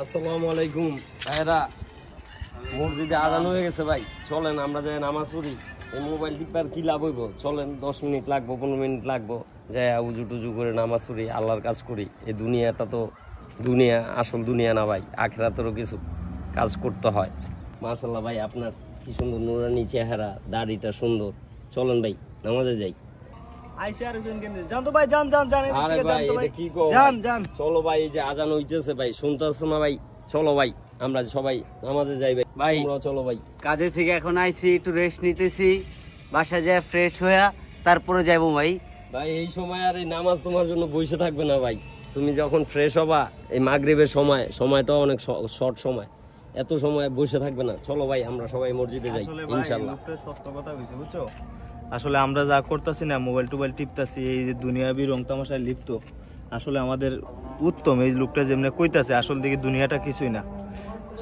আসসালামু আলাইকুম ভাইরা, মসজিদে আজান হয়ে গেছে ভাই, চলেন আমরা যাই নামাজ পড়ি। এই মোবাইল টিপার কি লাভ হইব? চলেন 10 মিনিট লাগবো, 15 মিনিট লাগবো, যাই উজু টুজু করে নামাজ পড়ি, আল্লাহর কাজ করি। এই দুনিয়াটা তো দুনিয়া, আসল দুনিয়া না ভাই, আখিরাতেরও কিছু কাজ করতে হয়। মাশাআল্লাহ ভাই, আপনার কি সুন্দর নুরানি চেহারা, দাড়িটা সুন্দর। চলেন ভাই নামাজে যাই। চলো ভাই, এই যে আজান হইতেছে ভাই, শুনতেছো না ভাই? চলো ভাই আমরা সবাই নামাজে যাই ভাই। ভাই চলো ভাই, কাজে থেকে এখন আইছি, একটু রেস্ট নিতেছি, বাসা যায় ফ্রেশ হইয়া তারপরে যাবো ভাই। ভাই এই সময় আর এই নামাজ তোমার জন্য বসে থাকবে না ভাই। তুমি যখন ফ্রেশ হবা, এই মাগরিবের সময়টা অনেক শর্ট সময়, এত সময় বসে থাকবে না। চলো ভাই আমরা সবাই মসজিদে যাই ইনশাআল্লাহ। সত্য কথা হইছে বুঝছো, আসলে আমরা যা করতেছি না, মোবাইল টোবাইল টিপতাছি, এই যে দুনিয়াবি রং তামাশায় লিপ্ত, আসলে আমাদের উত্তম এই লোকটা যেমনি কইতাছে, আসল দিকে দুনিয়াটা কিছুই না।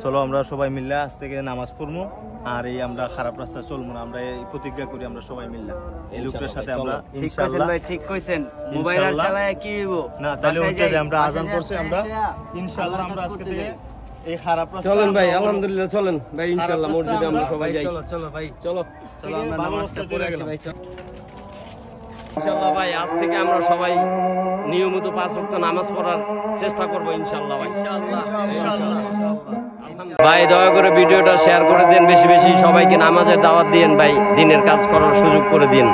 চলো আমরা সবাই মিললে আজ থেকে নামাজ পড়বো, আর এই আমরা খারাপ রাস্তা চলবো না, আমরা এই প্রতিজ্ঞা করি আমরা সবাই মিললে এই লোকটার সাথে আমরা ইনশাআল্লাহ। ভাই ঠিক কইছেন, মোবাইল আর চালায় কি হইব না, তাহলে হচ্ছে যে আমরা আজান করছি, আমরা ইনশাআল্লাহ আমরা আজকে থেকে এই খারাপ রাস্তা চলেন ভাই, আলহামদুলিল্লাহ চলেন ভাই, ইনশাআল্লাহ মসজিদে আমরা সবাই যাই। চলো ভাই, চলো চলো আমরা নামাজটা পড়ে আসি ভাই। ইনশাআল্লাহ ভাই, আজ থেকে আমরা সবাই নিয়মিত 5 ওয়াক্ত নামাজ পড়ার চেষ্টা করবো ইনশাআল্লাহ ভাই। ভাই দয়া করে ভিডিওটা শেয়ার করে দেন বেশি বেশি, সবাইকে নামাজের দাওয়াত দিন ভাই, দিনের কাজ করার সুযোগ করে দিন।